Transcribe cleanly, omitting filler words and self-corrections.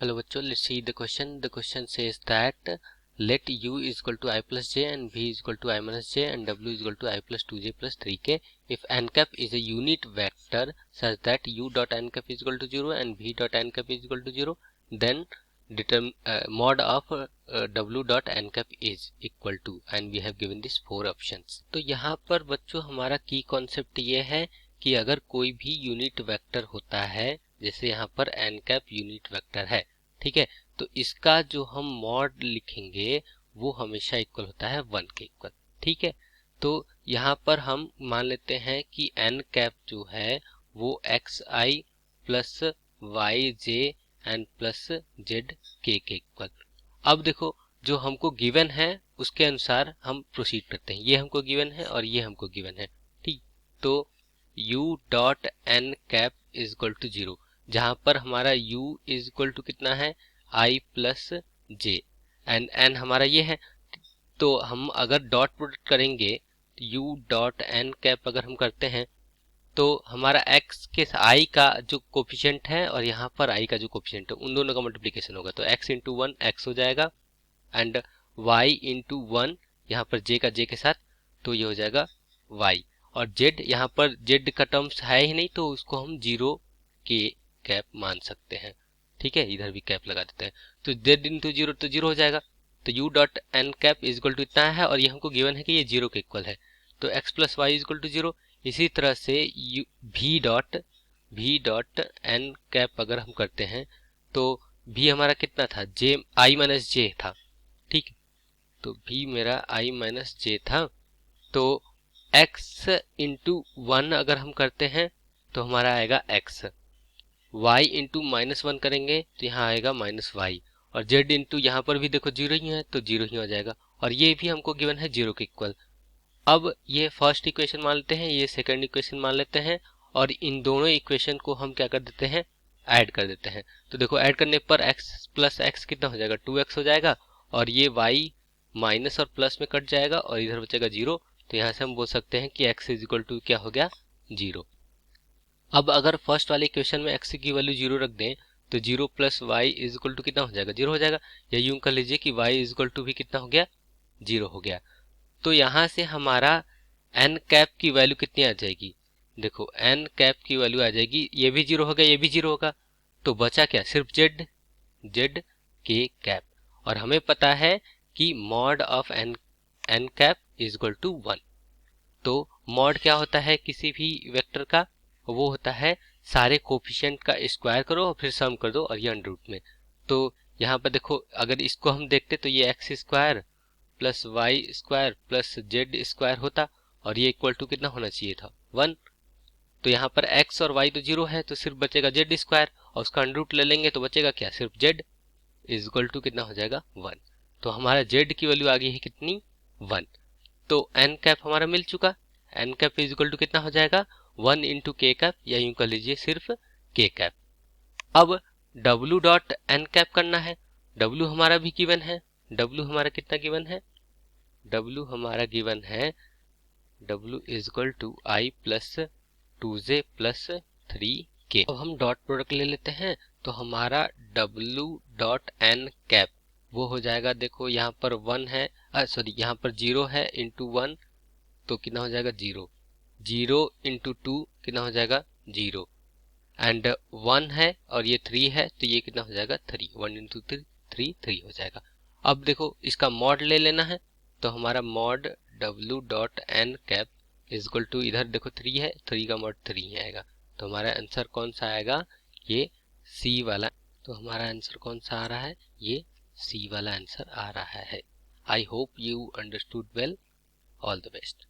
Hello bachcho, let's see the question. The question says that let u is equal to I plus j and v is equal to I minus j and w is equal to I plus 2j plus 3k if n cap is a unit vector such that u dot n cap is equal to 0 and v dot n cap is equal to 0, then determine mod of w dot n cap is equal to, and we have given this 4 options. तो यहाँ पर बच्चों हमारा की concept ये है कि अगर कोई भी यूनिट वेक्टर होता है, जैसे यहाँ पर एन कैप यूनिट वेक्टर है, ठीक है, तो इसका जो हम मॉड लिखेंगे वो हमेशा इक्वल होता है 1 के इक्वल। ठीक है, तो यहाँ पर हम मान लेते हैं कि एन कैप जो है वो X I plus Y J N plus Z K equal. अब देखो जो हमको गिवन है उसके अनुसार हम प्रोसीड करते हैं। ये हमको गिवन है और ये हमको गिवन है। ठीक, तो u dot n cap is equal to 0, जहां पर हमारा u इज इक्वल टू कितना है i plus j and n हमारा ये है। तो हम अगर डॉट प्रोडक्ट करेंगे u डॉट एन कैप अगर हम करते हैं तो हमारा x के i का जो कोफिशिएंट है और यहाँ पर i का जो कोफिशिएंट है उन दोनों का मल्टीप्लिकेशन होगा, तो x इंटू 1 x हो जाएगा एंड y इंटू 1 यहाँ पर j का j के साथ, तो ये हो जाएगा y। और z यहाँ पर z का टर्म्स है ही नहीं तो उसको हम 0 के कैप मान सकते हैं। ठीक है, इधर भी कैप लगा देते हैं, तो z इंटू 0 तो 0 हो जाएगा। तो u dot n cap is equal to इतना है और ये हमको गिवन है कि ये 0 के इक्वल है, तो x plus y is equal to 0। इसी तरह से v डॉट एन कैप अगर हम करते हैं तो v हमारा कितना था, j i माइनस जे था। ठीक, तो v मेरा i माइनस जे था, तो x इंटू 1 अगर हम करते हैं तो हमारा आएगा x, y इंटू माइनस 1 करेंगे तो यहाँ आएगा माइनस वाई, और z इंटू यहाँ पर भी देखो 0 ही है तो 0 ही हो जाएगा, और ये भी हमको गिवन है 0 के इक्वल। अब ये फर्स्ट इक्वेशन मान लेते हैं, ये सेकंड इक्वेशन मान लेते हैं, और इन दोनों इक्वेशन को हम क्या कर देते हैं, ऐड कर देते हैं। तो देखो ऐड करने पर x प्लस एक्स कितना हो जाएगा, 2x हो जाएगा, और ये y माइनस और प्लस में कट जाएगा और इधर बचेगा 0। तो यहाँ से हम बोल सकते हैं कि x इज इक्वल टू क्या हो गया, 0। अब अगर फर्स्ट वाले इक्वेशन में x की वैल्यू 0 रख दें तो 0 plus y is equal to कितना हो जाएगा, 0 हो जाएगा, या यूं कर लीजिए कि y इज इक्वल टू भी कितना हो गया, 0 हो गया। तो यहाँ से हमारा एन कैप की वैल्यू कितनी आ जाएगी, देखो एन कैप की वैल्यू आ जाएगी, ये भी 0 होगा ये भी 0 होगा, तो बचा क्या, सिर्फ जेड के कैप। और हमें पता है कि mod of n cap is equal to 1। तो मॉड क्या होता है किसी भी वेक्टर का, वो होता है सारे कोफिशिएंट का स्क्वायर करो और फिर सम कर दो और ये अंडर रूट में। तो यहाँ पर देखो अगर इसको हम देखते तो ये x square plus y square plus z square होता, और ये इक्वल टू कितना होना चाहिए था, 1। तो यहाँ पर x और y तो 0 है तो सिर्फ बचेगा जेड स्क्वायर, और उसका अंडर रूट ले लेंगे तो बचेगा क्या, सिर्फ जेड इज इक्वल टू कितना हो जाएगा, 1। तो हमारा जेड की वैल्यू आ गई है कितनी, 1। तो एन कैप हमारा मिल चुका, n cap is equal to कितना हो जाएगा, 1 इंटू के कैप, या यूं कर लीजिए सिर्फ के कैप। अब डब्ल्यू डॉट एन कैप करना है, डब्ल्यू हमारा भी गिवन है, डब्ल्यू हमारा कितना गिवन है, डब्ल्यू हमारा गिवन है डब्ल्यू is equal to i plus 2j plus 3k। अब हम डॉट प्रोडक्ट ले लेते हैं तो हमारा डब्ल्यू डॉट एन कैप वो हो जाएगा, देखो यहाँ पर 1 है, सॉरी यहाँ पर 0 है इंटू 1 तो कितना हो जाएगा 0, 0 इंटू 2 कितना हो जाएगा 0, एंड 1 है और ये 3 है तो ये कितना हो जाएगा 3, 1 इंटू 3 हो जाएगा। अब देखो इसका मॉड ले लेना है, तो हमारा मॉड डब्ल्यू dot n cap is equal to, इधर देखो 3 है, 3 का मॉड 3 ही आएगा, तो हमारा आंसर कौन सा आएगा, ये सी वाला। तो हमारा आंसर कौन सा आ रहा है, ये सी वाला आंसर आ रहा है। I hope you understood well, all the best.